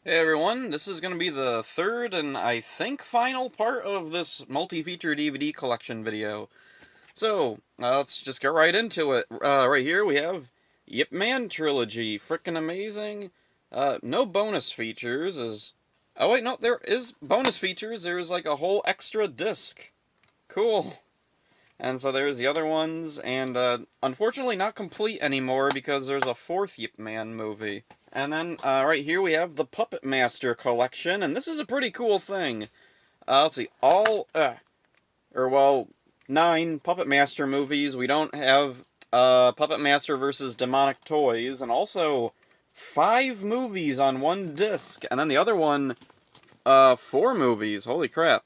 Hey everyone, this is going to be the third and I think final part of this multi-feature DVD collection video. So, let's just get right into it. Right here we have Yip Man Trilogy, frickin' amazing. No bonus features is... Oh wait, no, there is bonus features. There's like a whole extra disc. Cool. And so there's the other ones, and unfortunately not complete anymore because there's a fourth Yip Man movie. And then right here we have the Puppet Master collection, and this is a pretty cool thing. Let's see, well, 9 Puppet Master movies. We don't have Puppet Master versus Demonic Toys, and also 5 movies on one disc, and then the other one, 4 movies. Holy crap!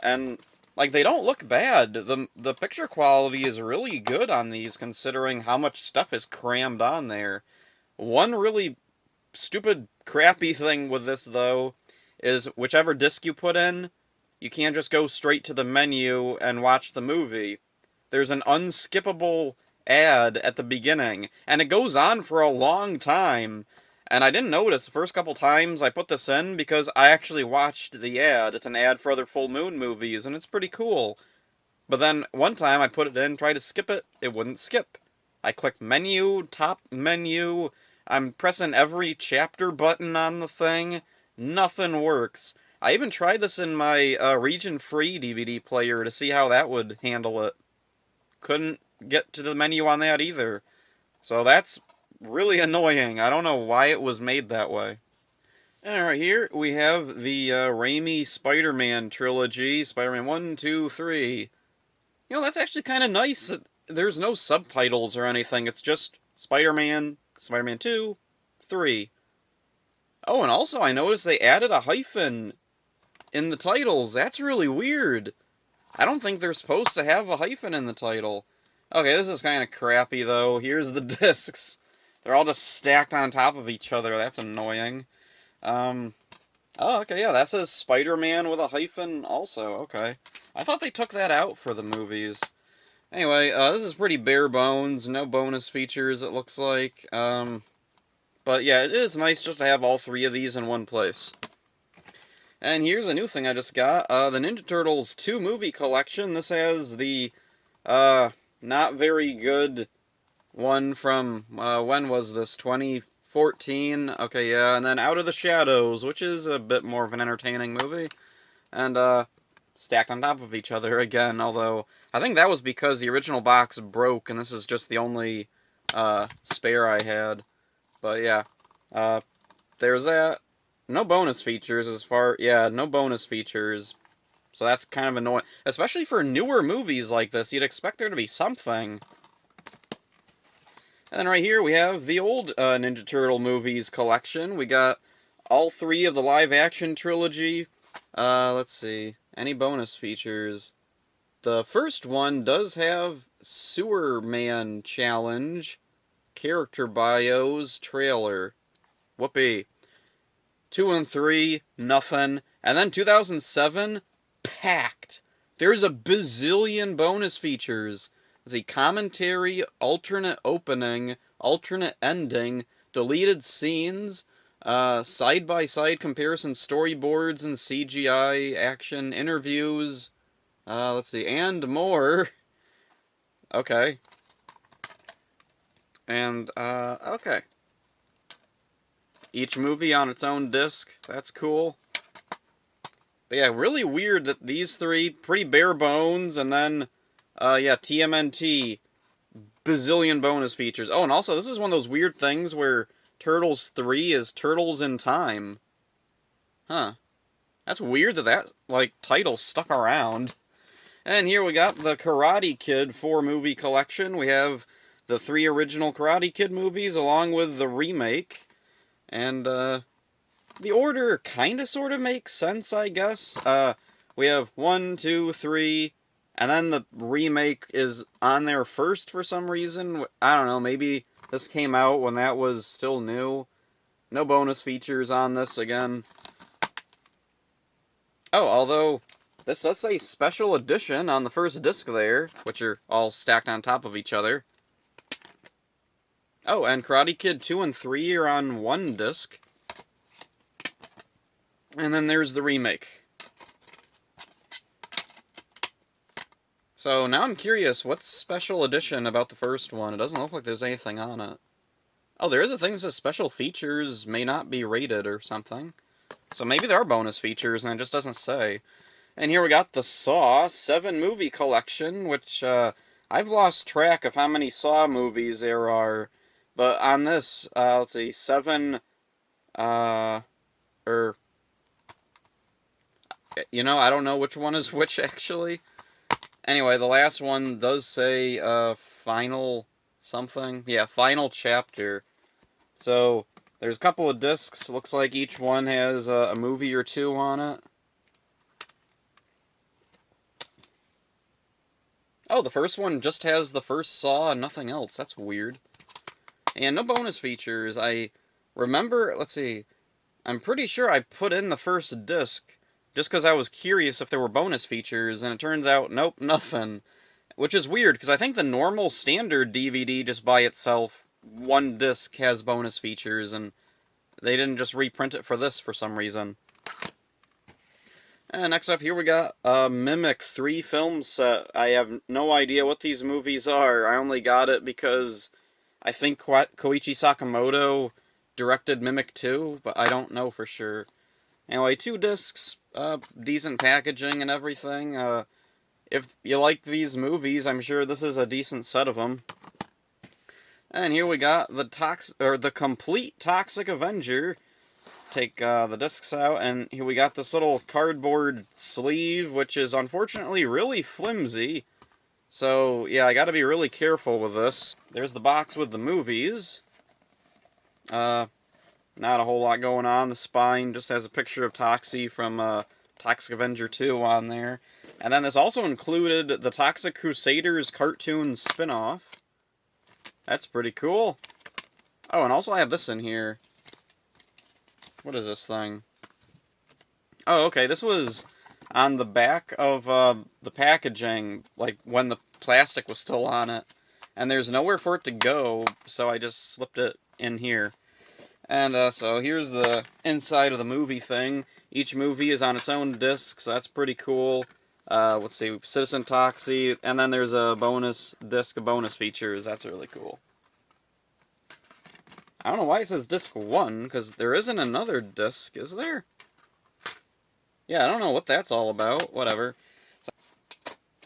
And like they don't look bad. The picture quality is really good on these, considering how much stuff is crammed on there. One really stupid, crappy thing with this, though, is whichever disc you put in, you can't just go straight to the menu and watch the movie. There's an unskippable ad at the beginning, and it goes on for a long time. And I didn't notice the first couple times I put this in because I actually watched the ad. It's an ad for other Full Moon movies, and it's pretty cool. But then one time I put it in, tried to skip it, it wouldn't skip. I clicked menu, top menu, I'm pressing every chapter button on the thing, nothing works. I even tried this in my region-free DVD player to see how that would handle it. Couldn't get to the menu on that either. So that's really annoying. I don't know why it was made that way. Alright, here we have the Raimi Spider-Man trilogy. Spider-Man 1, 2, 3. You know, that's actually kind of nice. There's no subtitles or anything. It's just Spider-Man, Spider-Man 2, 3. Oh, and also I noticed they added a hyphen in the titles. That's really weird. I don't think they're supposed to have a hyphen in the title. Okay, this is kind of crappy, though. Here's the discs. They're all just stacked on top of each other. That's annoying. Oh, okay, yeah, that says Spider-Man with a hyphen also. Okay. I thought they took that out for the movies. Anyway, this is pretty bare bones. No bonus features, it looks like. But yeah, it is nice just to have all 3 of these in one place. And here's a new thing I just got. The Ninja Turtles 2 movie collection. This has the, not very good one from, when was this? 2014? Okay, yeah, and then Out of the Shadows, which is a bit more of an entertaining movie. And, stacked on top of each other again, although I think that was because the original box broke, and this is just the only, spare I had. But yeah, there's that. No bonus features no bonus features. So that's kind of annoying. Especially for newer movies like this, you'd expect there to be something. And then right here we have the old Ninja Turtle movies collection. We got all 3 of the live-action trilogy. Let's see. Any bonus features? The first one does have Sewer Man Challenge, character bios, trailer. Whoopee. 2 and 3, nothing. And then 2007, packed. There's a bazillion bonus features. There's a commentary, alternate opening, alternate ending, deleted scenes, side-by-side comparison storyboards and CGI action interviews. Let's see, and more. Okay. And, okay. Each movie on its own disc. That's cool. But yeah, really weird that these 3, pretty bare bones, and then, yeah, TMNT, bazillion bonus features. Oh, and also, this is one of those weird things where Turtles 3 is Turtles in Time. Huh. That's weird that, like, title stuck around. And here we got the Karate Kid 4-movie collection. We have the 3 original Karate Kid movies, along with the remake. And, the order kinda sorta makes sense, I guess. We have 1, 2, 3, and then the remake is on there first for some reason. I don't know, maybe this came out when that was still new. No bonus features on this again. Oh, although, this does say Special Edition on the first disc there, which are all stacked on top of each other. Oh, and Karate Kid 2 and 3 are on one disc. And then there's the remake. So now I'm curious, what's special edition about the first one? It doesn't look like there's anything on it. Oh, there is a thing that says special features may not be rated or something. So maybe there are bonus features and it just doesn't say. And here we got the Saw 7 movie collection, which I've lost track of how many Saw movies there are. But on this, let's see, 7, I don't know which one is which, actually. Anyway, the last one does say, final something. Yeah, final chapter. So, there's a couple of discs. Looks like each one has a movie or two on it. Oh, the first one just has the first Saw and nothing else. That's weird. And no bonus features. I remember, let's see, I'm pretty sure I put in the first disc just because I was curious if there were bonus features, and it turns out, nope, nothing. Which is weird, because I think the normal standard DVD just by itself, one disc has bonus features, and they didn't just reprint it for this for some reason. And next up here we got a Mimic 3 film set. I have no idea what these movies are. I only got it because I think Koichi Sakamoto directed Mimic 2, but I don't know for sure. Anyway, 2 discs, decent packaging and everything. If you like these movies, I'm sure this is a decent set of them. And here we got the complete Toxic Avenger. Take the discs out, and here we got this little cardboard sleeve, which is unfortunately really flimsy. So, yeah, I gotta be really careful with this. There's the box with the movies. Not a whole lot going on. The spine just has a picture of Toxie from Toxic Avenger 2 on there. And then this also included the Toxic Crusaders cartoon spin-off. That's pretty cool. Oh, and also I have this in here. What is this thing? Oh, okay, this was on the back of the packaging, like when the plastic was still on it. And there's nowhere for it to go, so I just slipped it in here. And so here's the inside of the movie thing. Each movie is on its own disc, so that's pretty cool. Let's see, Citizen Toxie, and then there's a bonus disc of bonus features. That's really cool. I don't know why it says disc 1, because there isn't another disc, is there? Yeah, I don't know what that's all about. Whatever.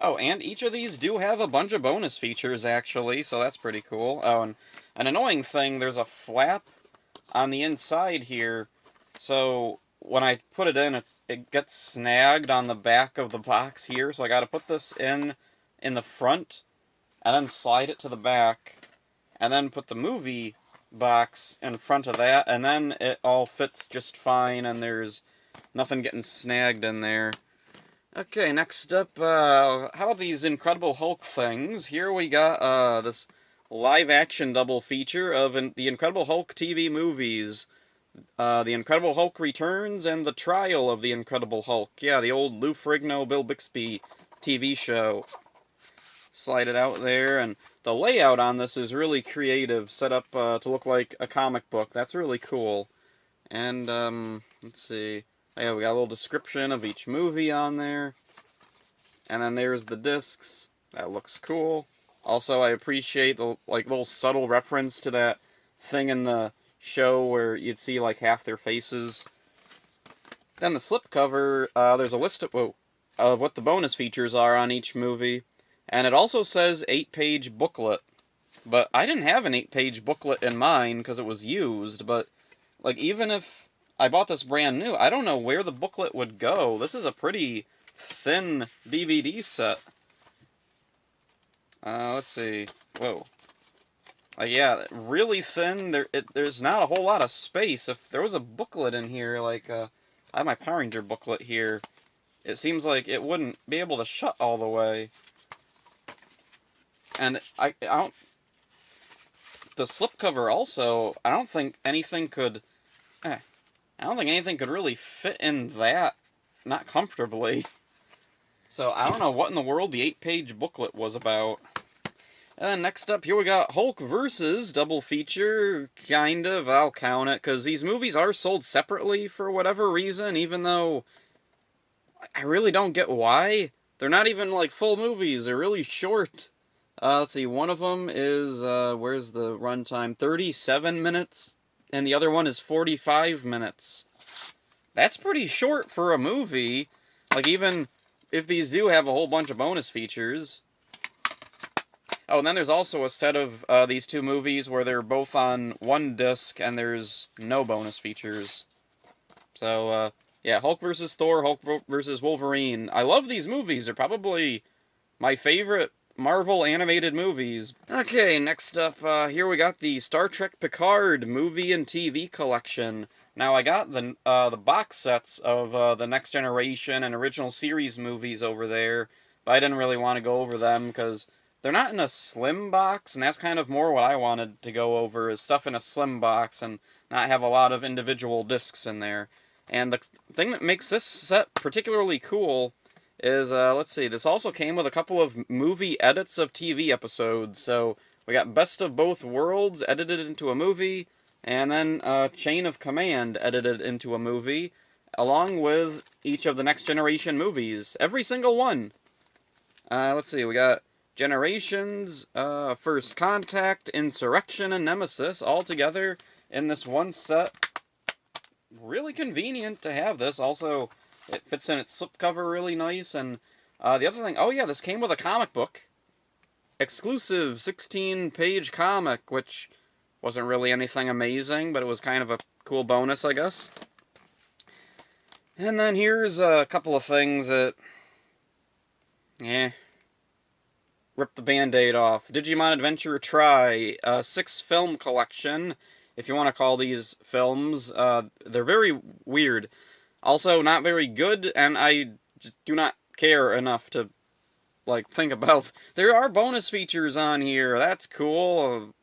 Oh, and each of these do have a bunch of bonus features, actually, so that's pretty cool. Oh, and an annoying thing, there's a flap on the inside here, so when I put it in, it gets snagged on the back of the box here, so I gotta put this in the front, and then slide it to the back, and then put the movie box in front of that, and then it all fits just fine, and there's nothing getting snagged in there. Okay, next up, how about these Incredible Hulk things? Here we got this live-action double feature of the Incredible Hulk TV movies. The Incredible Hulk Returns and The Trial of the Incredible Hulk. Yeah, the old Lou Ferrigno, Bill Bixby TV show. Slide it out there, and the layout on this is really creative, set up to look like a comic book. That's really cool. And, let's see. Yeah, we got a little description of each movie on there. And then there's the discs. That looks cool. Also, I appreciate the, little subtle reference to that thing in the show where you'd see, half their faces. Then the slipcover, there's a list of what the bonus features are on each movie. And it also says 8-page booklet. But I didn't have an 8-page booklet in mine because it was used. But, even if I bought this brand new, I don't know where the booklet would go. This is a pretty thin DVD set. Let's see. Whoa. Yeah, really thin. There's not a whole lot of space. If there was a booklet in here, I have my Power Ranger booklet here, it seems like it wouldn't be able to shut all the way. And I don't... The slipcover also, I don't think anything could really fit in that, not comfortably. So I don't know what in the world the 8-page booklet was about. And then next up, here we got Hulk versus double feature. Kind of, I'll count it, because these movies are sold separately for whatever reason, even though I really don't get why. They're not even, like, full movies. They're really short. Let's see, one of them is, where's the runtime? 37 minutes, and the other one is 45 minutes. That's pretty short for a movie. Like, even if these do have a whole bunch of bonus features. Oh, and then there's also a set of these two movies where they're both on one disc and there's no bonus features. So, yeah, Hulk vs. Thor, Hulk vs. Wolverine. I love these movies. They're probably my favorite Marvel animated movies. Okay, next up, here we got the Star Trek Picard movie and TV collection. Now, I got the box sets of the Next Generation and original series movies over there, but I didn't really want to go over them because they're not in a slim box, and that's kind of more what I wanted to go over, is stuff in a slim box and not have a lot of individual discs in there. And the thing that makes this set particularly cool is, let's see, this also came with a couple of movie edits of TV episodes. So we got Best of Both Worlds edited into a movie, and then Chain of Command edited into a movie, along with each of the Next Generation movies. Every single one. Let's see, we got Generations, First Contact, Insurrection, and Nemesis all together in this one set. Really convenient to have this. Also, it fits in its slipcover really nice. And the other thing, oh yeah, this came with a comic book. Exclusive 16-page comic, which wasn't really anything amazing, but it was kind of a cool bonus, I guess. And then here's a couple of things that, rip the Band-Aid off. Digimon Adventure Try, a 6-film collection, if you want to call these films. They're very weird. Also, not very good, and I just do not care enough to, like, think about. There are bonus features on here. That's cool.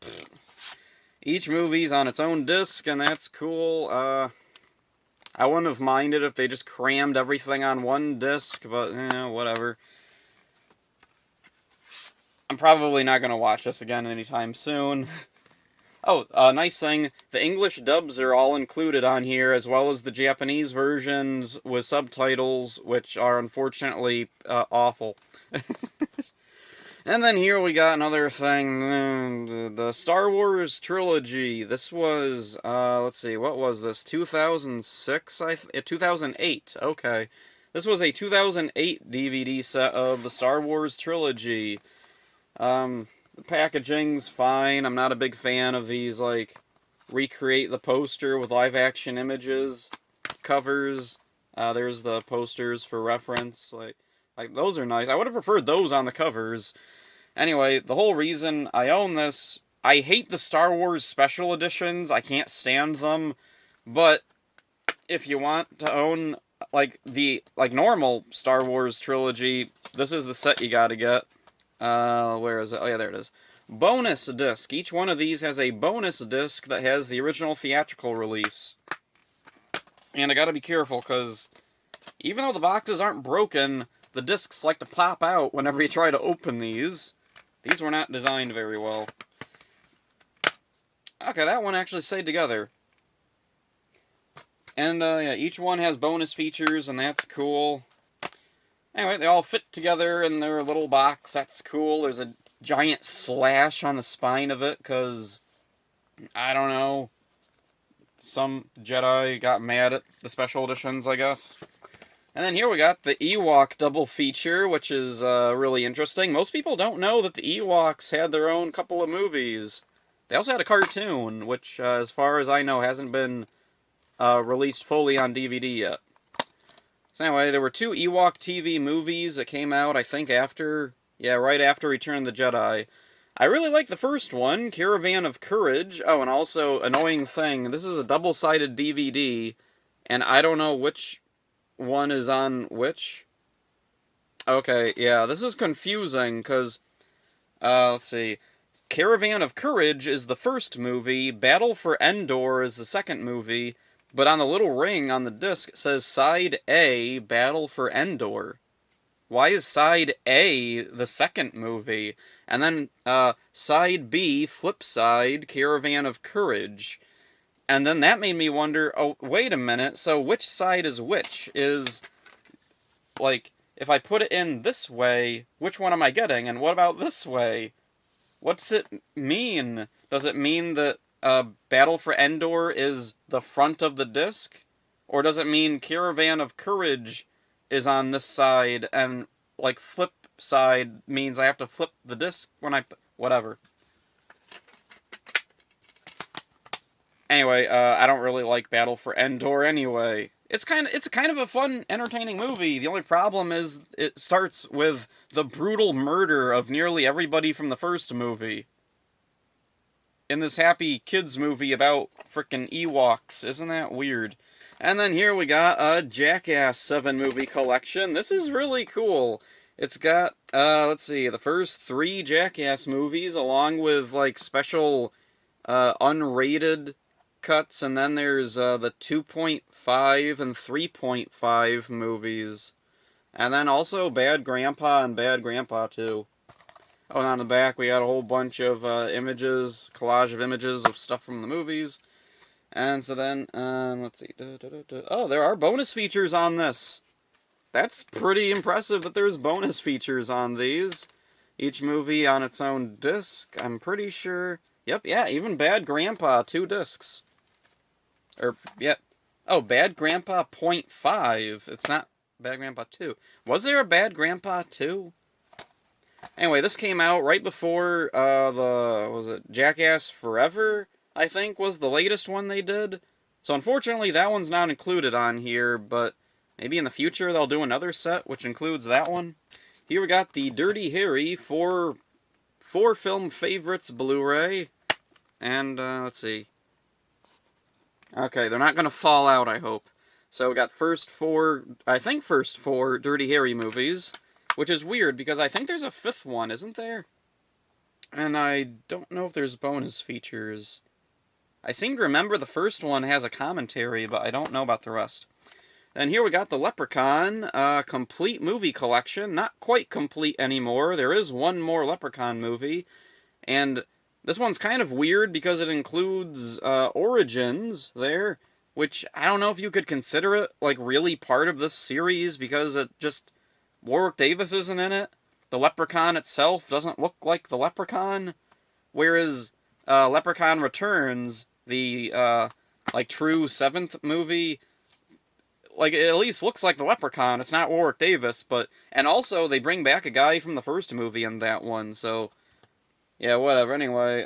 Each movie's on its own disc, and that's cool. I wouldn't have minded if they just crammed everything on one disc, but, whatever. I'm probably not going to watch this again anytime soon. Oh, nice thing, the English dubs are all included on here, as well as the Japanese versions with subtitles, which are unfortunately awful. And then here we got another thing, the Star Wars trilogy. This was, let's see, what was this, 2006? 2008, okay. This was a 2008 DVD set of the Star Wars trilogy. The packaging's fine. I'm not a big fan of these, like, recreate the poster with live-action images covers. There's the posters for reference. Like those are nice. I would have preferred those on the covers. Anyway, the whole reason I own this, I hate the Star Wars special editions. I can't stand them. But if you want to own, like, the, normal Star Wars trilogy, this is the set you gotta get. Where is it? Oh yeah, there it is. Bonus disc. Each one of these has a bonus disc that has the original theatrical release. And I gotta be careful, because even though the boxes aren't broken, the discs like to pop out whenever you try to open these. These were not designed very well. Okay, that one actually stayed together. And, yeah, each one has bonus features, and that's cool. Anyway, they all fit together in their little box. That's cool. There's a giant slash on the spine of it, because, I don't know, some Jedi got mad at the special editions, I guess. And then here we got the Ewok double feature, which is really interesting. Most people don't know that the Ewoks had their own couple of movies. They also had a cartoon, which, as far as I know, hasn't been released fully on DVD yet. So anyway, there were 2 Ewok TV movies that came out, I think, after, right after Return of the Jedi. I really like the first one, Caravan of Courage. Oh, and also, annoying thing, this is a double-sided DVD, and I don't know which one is on which. Okay, yeah, this is confusing, because, let's see, Caravan of Courage is the first movie, Battle for Endor is the second movie, but on the little ring on the disc it says Side A, Battle for Endor. why is side A the second movie? And then side B, flip side, Caravan of Courage. And then that made me wonder, oh, wait a minute, so which side is which? Is, like, if I put it in this way, which one am I getting? And what about this way? What's it mean? Does it mean that Battle for Endor is the front of the disc? Or does it mean Caravan of Courage is on this side and, like, flip side means I have to flip the disc when I... whatever. Anyway, I don't really like Battle for Endor anyway. It's kind of a fun, entertaining movie. The only problem is it starts with the brutal murder of nearly everybody from the first movie. In this happy kids movie about frickin' Ewoks. Isn't that weird? And then here we got a Jackass 7 movie collection. This is really cool. It's got, let's see, the first 3 Jackass movies along with, like, special, unrated cuts, and then there's the 2.5 and 3.5 movies. And then also Bad Grandpa and Bad Grandpa 2. Oh, and on the back we got a whole bunch of images, collage of images of stuff from the movies. And so then, let's see. Oh, there are bonus features on this. That's pretty impressive that there's bonus features on these. Each movie on its own disc, I'm pretty sure. Yep, yeah, even Bad Grandpa, 2 discs. Yeah. Oh, Bad Grandpa .5. It's not Bad Grandpa 2. Was there a Bad Grandpa 2? Anyway, this came out right before was it Jackass Forever, I think, was the latest one they did. So unfortunately, that one's not included on here, but maybe in the future they'll do another set, which includes that one. Here we got the Dirty Harry 4 film favorites Blu-ray. And, let's see. Okay, they're not going to fall out, I hope. So we got first 4 Dirty Harry movies, which is weird because I think there's a 5th one, isn't there? And I don't know if there's bonus features. I seem to remember the first one has a commentary, but I don't know about the rest. And here we got the Leprechaun complete movie collection. Not quite complete anymore. There is one more Leprechaun movie, and this one's kind of weird because it includes Origins there, which I don't know if you could consider it, like, really part of this series because it just... Warwick Davis isn't in it. The Leprechaun itself doesn't look like the Leprechaun. Whereas Leprechaun Returns, the, like, true 7th movie, like, it at least looks like the Leprechaun. It's not Warwick Davis, but... And also, they bring back a guy from the first movie in that one, so... Yeah, whatever. Anyway,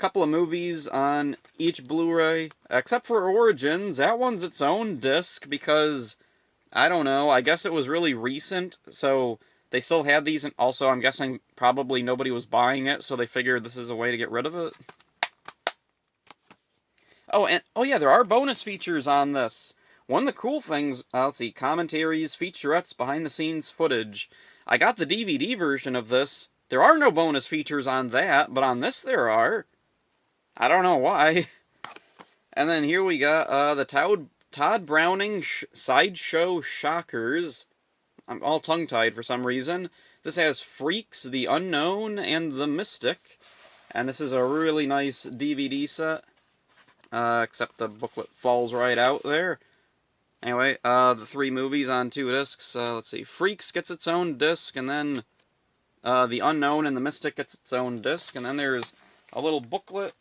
couple of movies on each Blu-ray, except for Origins. That one's its own disc because, I don't know, I guess it was really recent, so they still had these, and also I'm guessing probably nobody was buying it, so they figured this is a way to get rid of it. Oh, and, oh yeah, there are bonus features on this. One of the cool things, let's see, commentaries, featurettes, behind-the-scenes footage. I got the DVD version of this. There are no bonus features on that, but on this there are. I don't know why. And then here we got the Todd Browning Sideshow Shockers. I'm all tongue-tied for some reason. This has Freaks, The Unknown, and The Mystic. And this is a really nice DVD set. Except the booklet falls right out there. Anyway, the 3 movies on 2 discs. Let's see. Freaks gets its own disc, and then The Unknown and The Mystic gets its own disc. And then there's a little booklet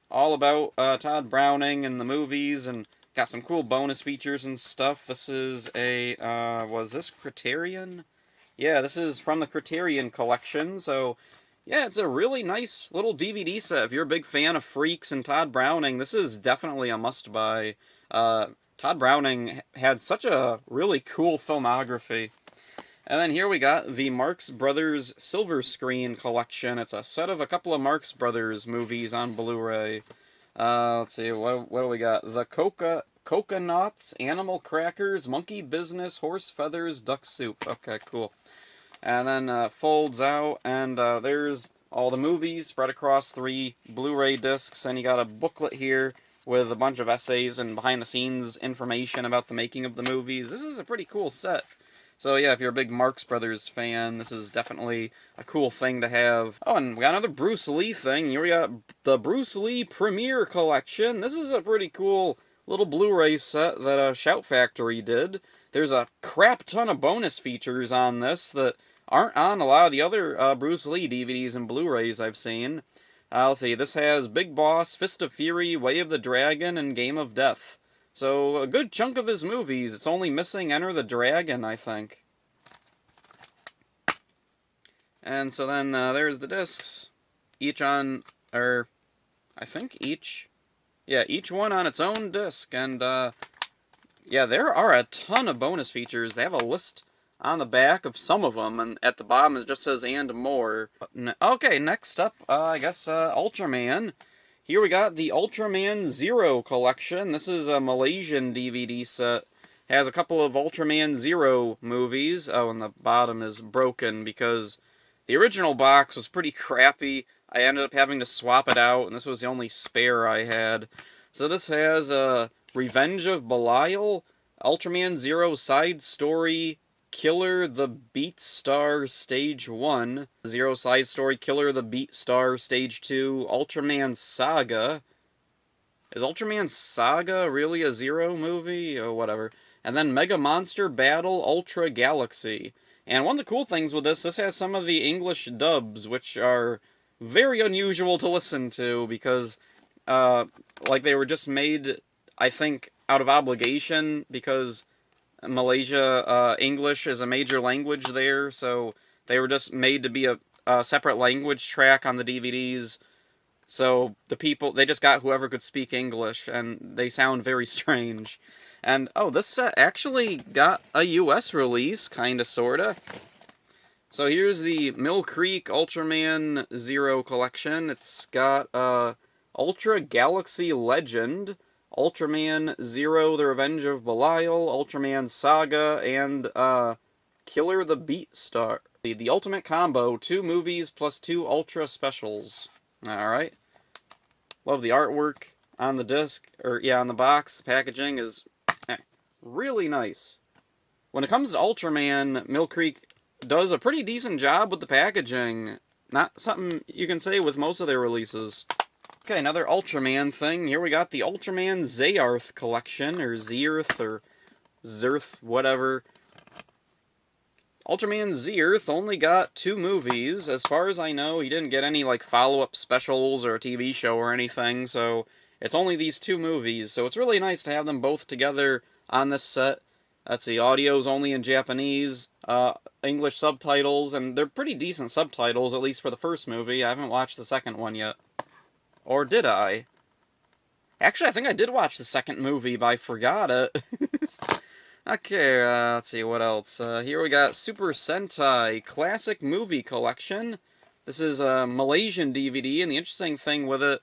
all about Todd Browning and the movies, and got some cool bonus features and stuff. This is a, was this Criterion? Yeah, this is from the Criterion collection, so yeah, it's a really nice little DVD set. If you're a big fan of Freaks and Todd Browning, this is definitely a must-buy. Todd Browning had such a really cool filmography. And then here we got the Marx Brothers Silver Screen collection. It's a set of a couple of Marx Brothers movies on Blu-ray. Let's see, what do we got? The Coconuts, Animal Crackers, Monkey Business, Horse Feathers, Duck Soup. Okay, cool. And then folds out, and there's all the movies spread across 3 Blu-ray discs, and you got a booklet here with a bunch of essays and behind-the-scenes information about the making of the movies. This is a pretty cool set. So yeah, if you're a big Marx Brothers fan, this is definitely a cool thing to have. Oh, and we got another Bruce Lee thing. Here we got the Bruce Lee Premiere Collection. This is a pretty cool little Blu-ray set that Shout Factory did. There's a crap ton of bonus features on this that aren't on a lot of the other Bruce Lee DVDs and Blu-rays I've seen. Let's see, this has Big Boss, Fist of Fury, Way of the Dragon, and Game of Death. So, a good chunk of his movies. It's only missing Enter the Dragon, I think. And so then, there's the discs. Each on, or, I think each one on its own disc. And, yeah, there are a ton of bonus features. They have a list on the back of some of them, and at the bottom it just says, and more. Okay, next up, I guess, Ultraman. Here we got the Ultraman Zero collection. This is a Malaysian DVD set. Has a couple of Ultraman Zero movies. Oh, and the bottom is broken because the original box was pretty crappy. I ended up having to swap it out, and this was the only spare I had. So this has Revenge of Belial, Ultraman Zero Side Story, Killer the Beat Star Stage 1, Zero Side Story, Killer the Beat Star Stage 2, Ultraman Saga. Is Ultraman Saga really a Zero movie? Oh, whatever. And then Mega Monster Battle Ultra Galaxy. And one of the cool things with this has some of the English dubs, which are very unusual to listen to, because, like, they were just made, I think, out of obligation, because Malaysia, English is a major language there, so they were just made to be a separate language track on the DVDs. So the people, they just got whoever could speak English, and they sound very strange. And, oh, this set actually got a US release, kinda, sorta. So here's the Mill Creek Ultraman Zero collection. It's got, Ultra Galaxy Legend, Ultraman Zero, The Revenge of Belial, Ultraman Saga, and, Killer the Beat Star. The Ultimate Combo, 2 movies plus 2 Ultra Specials. Alright. Love the artwork on the disc, or, yeah, on the box. The packaging is really nice. When it comes to Ultraman, Mill Creek does a pretty decent job with the packaging. Not something you can say with most of their releases. Okay, another Ultraman thing. Here we got the Ultraman Zayarth collection, or Zearth, or Zerth, whatever. Ultraman Zearth only got 2 movies. As far as I know, he didn't get any, like, follow-up specials or a TV show or anything, so it's only these 2 movies. So it's really nice to have them both together on this set. Let's see, audio's only in Japanese, English subtitles, and they're pretty decent subtitles, at least for the first movie. I haven't watched the second one yet. Or did I? Actually, I think I did watch the second movie, but I forgot it. Okay, let's see, what else? Here we got Super Sentai Classic Movie Collection. This is a Malaysian DVD, and the interesting thing with it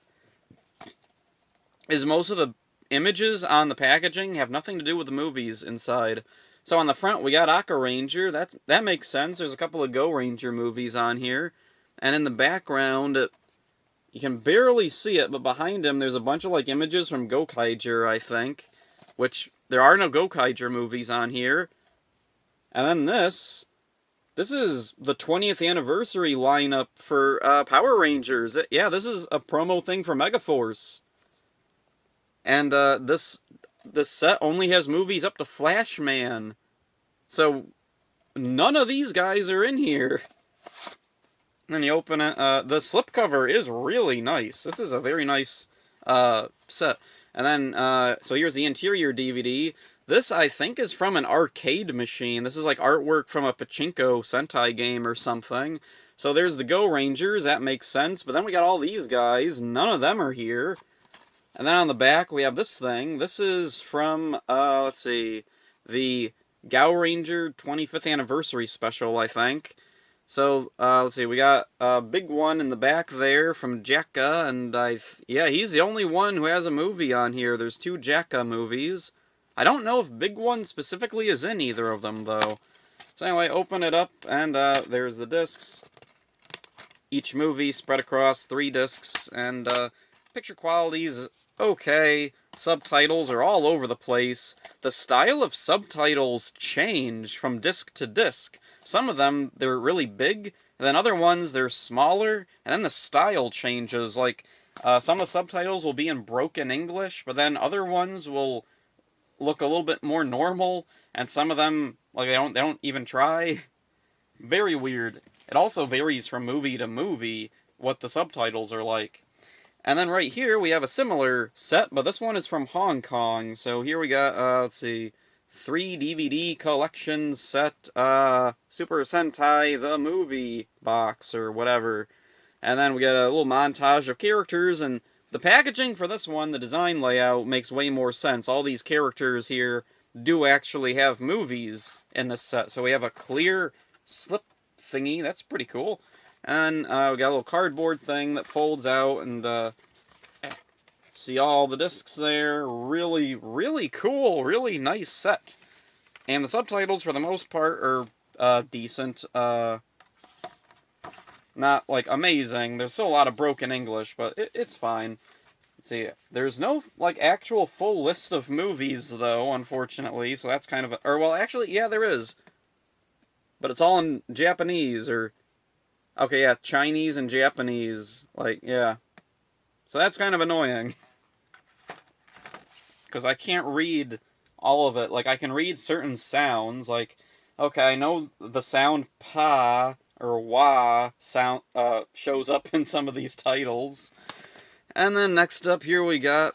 is most of the images on the packaging have nothing to do with the movies inside. So on the front, we got Aka Ranger. That makes sense. There's a couple of Go Ranger movies on here. And in the background, you can barely see it, but behind him, there's a bunch of, like, images from Gokaiger, I think. Which, there are no Gokaiger movies on here. And then this is the 20th anniversary lineup for Power Rangers. Yeah, this is a promo thing for Megaforce. And this set only has movies up to Flashman. So none of these guys are in here. And then you open it. The slipcover is really nice. This is a very nice set. And then, so here's the interior DVD. This, I think, is from an arcade machine. This is like artwork from a Pachinko Sentai game or something. So there's the Go Rangers. That makes sense. But then we got all these guys. None of them are here. And then on the back, we have this thing. This is from, let's see, the Gao Ranger 25th Anniversary Special, I think. So, let's see, we got a big one in the back there from Jekka, and yeah, he's the only one who has a movie on here. There's 2 Jekka movies. I don't know if Big One specifically is in either of them, though. So anyway, open it up, and there's the discs. Each movie spread across 3 discs, and picture quality is okay. Subtitles are all over the place. The style of subtitles change from disc to disc. Some of them, they're really big, and then other ones, they're smaller, and then the style changes. Like, some of the subtitles will be in broken English, but then other ones will look a little bit more normal, and some of them, like, they don't even try. Very weird. It also varies from movie to movie what the subtitles are like. And then right here we have a similar set, but this one is from Hong Kong. So here we got, let's see, 3 DVD collection set, Super Sentai the movie box or whatever. And then we get a little montage of characters, and the packaging for this one, the design layout, makes way more sense. All these characters here do actually have movies in this set. So we have a clear slip thingy, that's pretty cool. And we got a little cardboard thing that folds out, and see all the discs there. Really, really cool, really nice set. And the subtitles, for the most part, are decent. Not, like, amazing. There's still a lot of broken English, but it's fine. Let's see. There's no, like, actual full list of movies, though, unfortunately, so that's kind of a... Or, well, actually, yeah, there is. But it's all in Japanese, or... Okay, yeah, Chinese and Japanese. Like, yeah. So that's kind of annoying. Because I can't read all of it. Like, I can read certain sounds. Like, okay, I know the sound pa or wah sound shows up in some of these titles. And then next up here we got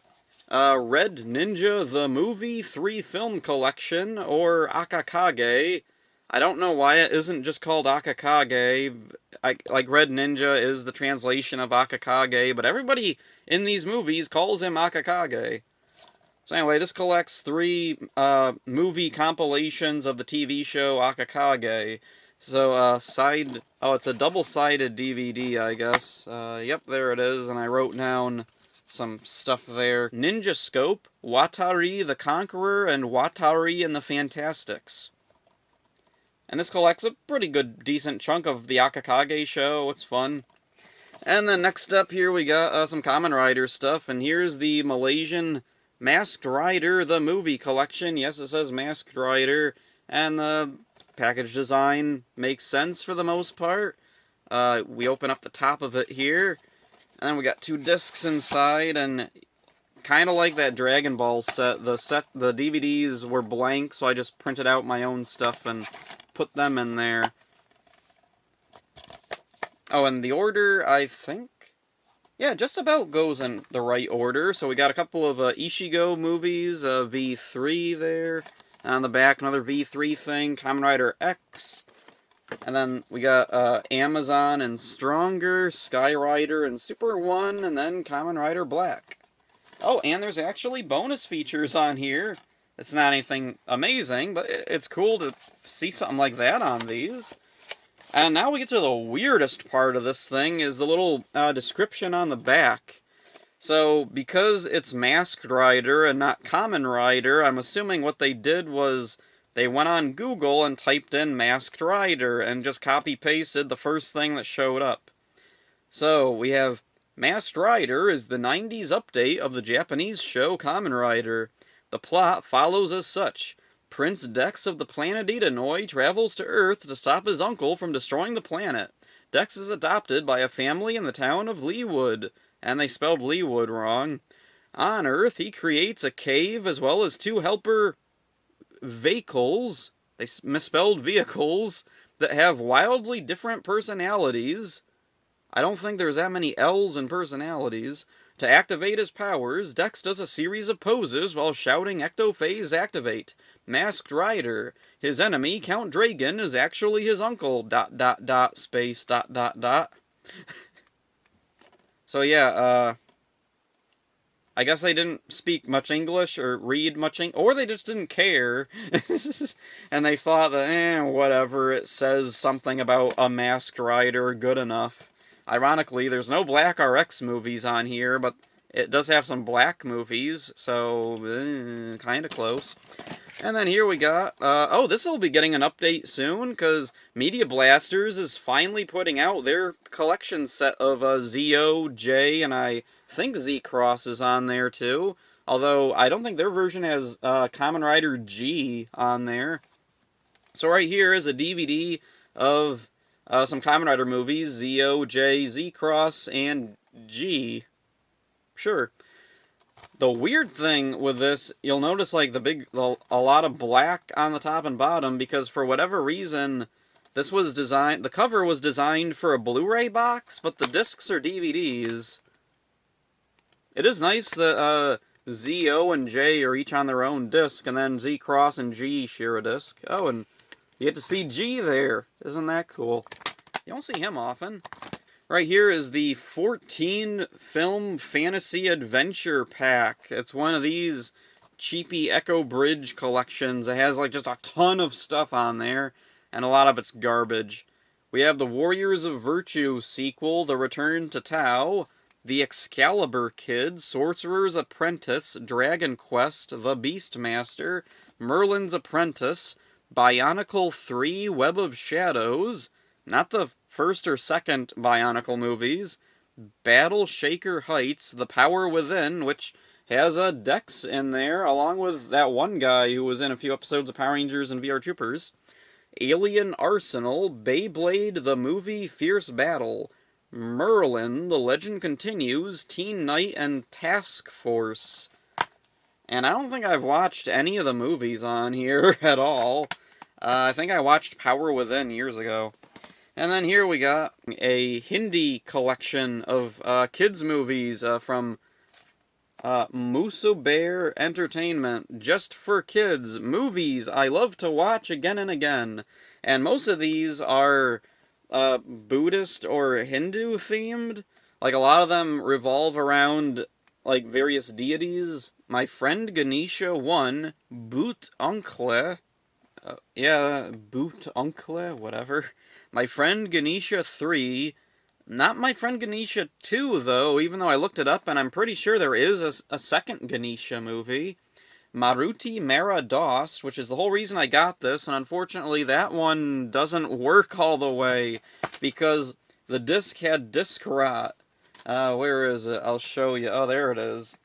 Red Ninja the Movie 3 Film Collection, or Akakage. I don't know why it isn't just called Akakage. Like, Red Ninja is the translation of Akakage, but everybody in these movies calls him Akakage. So anyway, this collects 3 movie compilations of the TV show Akakage. So, it's a double-sided DVD, I guess. Yep, there it is, and I wrote down some stuff there. Ninja Scope, Watari the Conqueror, and Watari and the Fantastics. And this collects a pretty good, decent chunk of the Akakage show. It's fun. And then next up here we got some Kamen Rider stuff, and here's the Malaysian Masked Rider the Movie Collection. Yes, it says Masked Rider, and the package design makes sense for the most part. We open up the top of it here, and then we got 2 discs inside, and kind of like that Dragon Ball set, the DVDs were blank, so I just printed out my own stuff and put them in there. Oh, and the order, I think, yeah, just about goes in the right order. So we got a couple of Ishigo movies, V3 there. And on the back, another V3 thing, Kamen Rider X. And then we got Amazon and Stronger, Sky Rider and Super 1, and then Kamen Rider Black. Oh, and there's actually bonus features on here. It's not anything amazing, but it's cool to see something like that on these. And now we get to the weirdest part of this thing, is the little description on the back. So, because it's Masked Rider and not Kamen Rider, I'm assuming what they did was they went on Google and typed in Masked Rider and just copy-pasted the first thing that showed up. So, we have Masked Rider is the 90s update of the Japanese show Kamen Rider. The plot follows as such. Prince Dex of the planet Edenoi travels to Earth to stop his uncle from destroying the planet. Dex is adopted by a family in the town of Leewood, and they spelled Leewood wrong. On Earth, he creates a cave as well as 2 helper vehicles, they misspelled vehicles, that have wildly different personalities. I don't think there's that many L's in personalities. To activate his powers, Dex does a series of poses while shouting Ectophase Activate. Masked Rider. His enemy, Count Dragon, is actually his uncle, ... space ... So yeah, I guess they didn't speak much English or read much English, or they just didn't care. And they thought that, whatever, it says something about a Masked Rider, good enough. Ironically, there's no Black RX movies on here, but it does have some Black movies, so kind of close. And then here we got, this will be getting an update soon, because Media Blasters is finally putting out their collection set of ZO, J, and I think Z-Cross is on there too. Although, I don't think their version has Kamen Rider G on there. So right here is a DVD of some Kamen Rider movies, Z-O, J, Z-Cross, and G. Sure. The weird thing with this, you'll notice like a lot of black on the top and bottom, because for whatever reason, this was designed, the cover was designed for a Blu-ray box, but the discs are DVDs. It is nice that Z, O, and J are each on their own disc, and then Z, Cross, and G share a disc. Oh, and you get to see G there. Isn't that cool? You don't see him often. Right here is the 14 film fantasy adventure pack. It's one of these cheapy Echo Bridge collections. It has like just a ton of stuff on there, and a lot of it's garbage. We have the Warriors of Virtue sequel, The Return to Tao, The Excalibur Kid, Sorcerer's Apprentice, Dragon Quest, The Beastmaster, Merlin's Apprentice, Bionicle 3, Web of Shadows, not the first or second Bionicle movies, Battle Shaker Heights, The Power Within, which has a Dex in there, along with that one guy who was in a few episodes of Power Rangers and VR Troopers, Alien Arsenal, Beyblade the Movie Fierce Battle, Merlin, The Legend Continues, Teen Knight, and Task Force. And I don't think I've watched any of the movies on here at all. I think I watched Power Within years ago. And then here we got a Hindi collection of kids' movies from Musu Bear Entertainment. Just for kids. Movies I love to watch again and again. And most of these are Buddhist or Hindu themed. Like, a lot of them revolve around like various deities. My Friend Ganesha 1, Boot Uncle. Yeah, Boot Uncle, whatever. My Friend Ganesha 3. Not My Friend Ganesha 2, though, even though I looked it up, and I'm pretty sure there is a second Ganesha movie. Maruti Mara DOS, which is the whole reason I got this, and unfortunately that one doesn't work all the way, because the disc had disc rot. Where is it? I'll show you. Oh, there it is.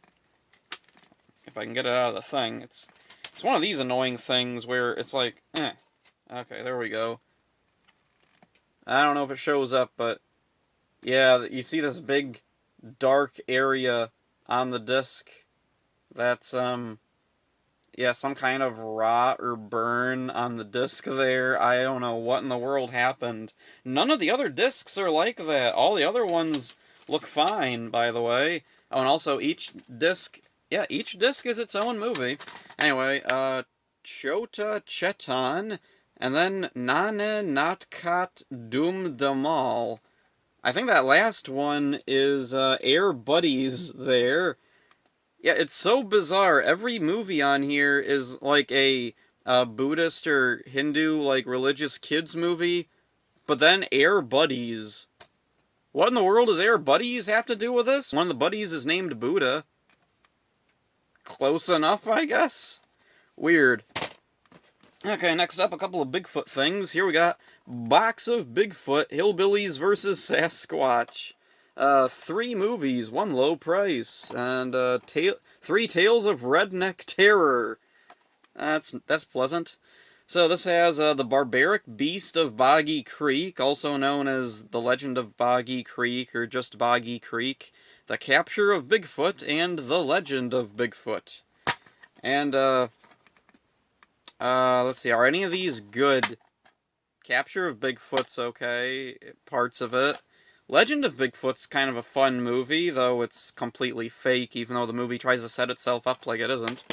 If I can get it out of the thing. It's one of these annoying things where it's like, eh. Okay, there we go. I don't know if it shows up, but yeah, you see this big dark area on the disc. That's, yeah, some kind of rot or burn on the disc there. I don't know what in the world happened. None of the other discs are like that. All the other ones look fine, by the way. Oh, and also each disc is its own movie. Anyway, Chota Chetan, and then Nane Natkat Doom Damal. I think that last one is Air Buddies there. Yeah, it's so bizarre. Every movie on here is like a Buddhist or Hindu, like, religious kids movie, but then Air Buddies. What in the world does Air Buddies have to do with this? One of the buddies is named Buddha. Close enough, I guess? Weird. Okay, next up, a couple of Bigfoot things. Here we got Box of Bigfoot, Hillbillies vs. Sasquatch. 3 movies, 1 low price, and 3 Tales of Redneck Terror. That's pleasant. So this has the Barbaric Beast of Boggy Creek, also known as The Legend of Boggy Creek, or just Boggy Creek, The Capture of Bigfoot, and The Legend of Bigfoot. And, let's see, are any of these good? Capture of Bigfoot's okay, parts of it. Legend of Bigfoot's kind of a fun movie, though it's completely fake, even though the movie tries to set itself up like it isn't.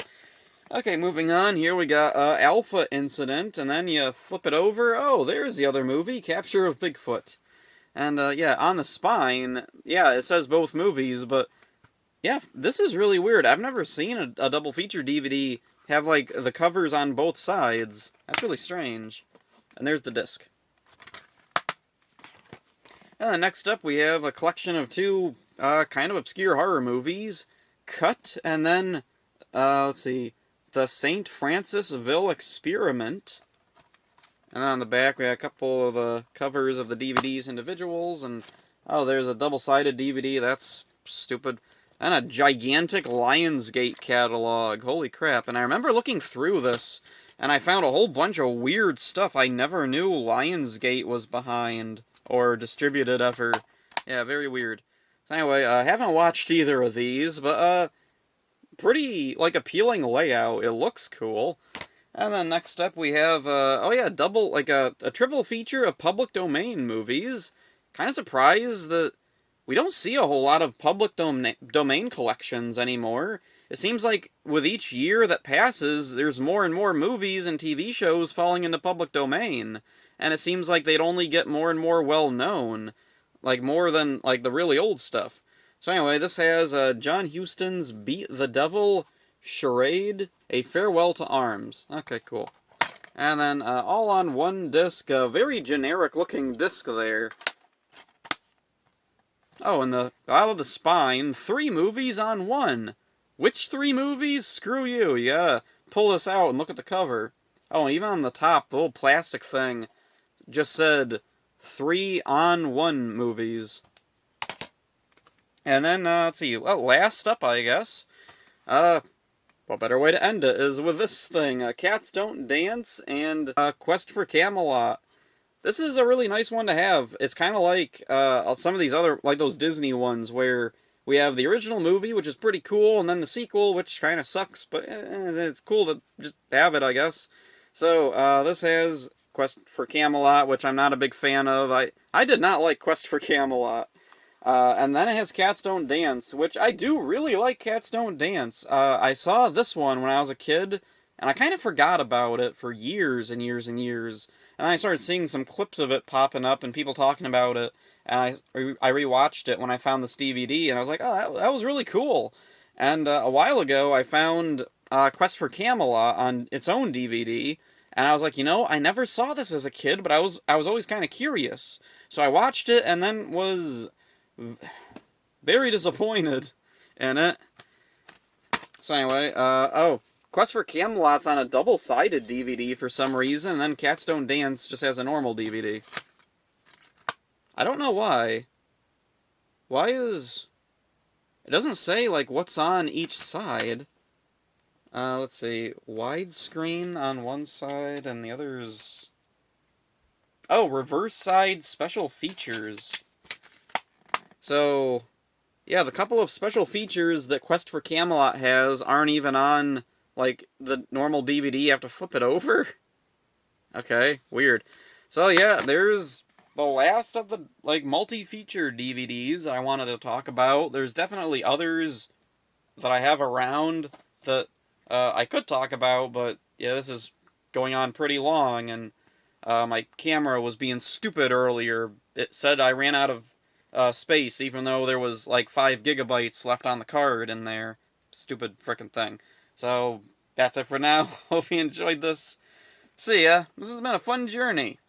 Okay, moving on, here we got Alpha Incident, and then you flip it over, oh, there's the other movie, Capture of Bigfoot. And, yeah, on the spine, yeah, it says both movies, but, yeah, this is really weird. I've never seen a double feature DVD have, like, the covers on both sides. That's really strange. And there's the disc. Next up, we have a collection of 2 kind of obscure horror movies. Cut, and then, let's see, The St. Francisville Experiment. And on the back, we have a couple of the covers of the DVDs individuals, and, oh, there's a double-sided DVD, that's stupid. And a gigantic Lionsgate catalog. Holy crap. And I remember looking through this, and I found a whole bunch of weird stuff I never knew Lionsgate was behind, or distributed ever. Yeah, very weird. So anyway, I haven't watched either of these, but, pretty, like, appealing layout. It looks cool. And then next up we have, oh yeah, a triple feature of public domain movies. Kind of surprised that we don't see a whole lot of public domain collections anymore. It seems like with each year that passes, there's more and more movies and TV shows falling into public domain. And it seems like they'd only get more and more well known. Like, more than, like, the really old stuff. So anyway, this has John Huston's Beat the Devil, Charade, A Farewell to Arms. Okay, cool. And then all on one disc, a very generic looking disc there. Oh, and out of the spine, 3 movies on one. Which 3 movies? Screw you. You gotta pull this out and look at the cover. Oh, and even on the top, the little plastic thing just said 3 on 1 movies. And then, let's see, well, last up, I guess, what better way to end it is with this thing, Cats Don't Dance and Quest for Camelot. This is a really nice one to have. It's kind of like some of these other, like those Disney ones, where we have the original movie, which is pretty cool, and then the sequel, which kind of sucks, but it's cool to just have it, I guess. So, this has Quest for Camelot, which I'm not a big fan of. I did not like Quest for Camelot. And then it has Cats Don't Dance, which I do really like Cats Don't Dance. I saw this one when I was a kid, and I kind of forgot about it for years and years and years. And I started seeing some clips of it popping up and people talking about it. And I rewatched it when I found this DVD, and I was like, oh, that was really cool. And a while ago, I found Quest for Camelot on its own DVD, and I was like, I never saw this as a kid, but I was always kind of curious. So I watched it, and then was very disappointed in it. So anyway, Quest for Camelot's on a double-sided DVD for some reason, and then Cats Don't Dance just has a normal DVD. I don't know why. It doesn't say, like, what's on each side. Let's see, widescreen on one side, and the other's... Oh, reverse side special features. So, yeah, the couple of special features that Quest for Camelot has aren't even on, like, the normal DVD. You have to flip it over? Okay, weird. So, yeah, there's the last of the, like, multi-feature DVDs that I wanted to talk about. There's definitely others that I have around that I could talk about, but, yeah, this is going on pretty long, and my camera was being stupid earlier. It said I ran out of space, even though there was like 5 gigabytes left on the card in there. Stupid frickin' thing. So, that's it for now. Hope you enjoyed this. See ya. This has been a fun journey.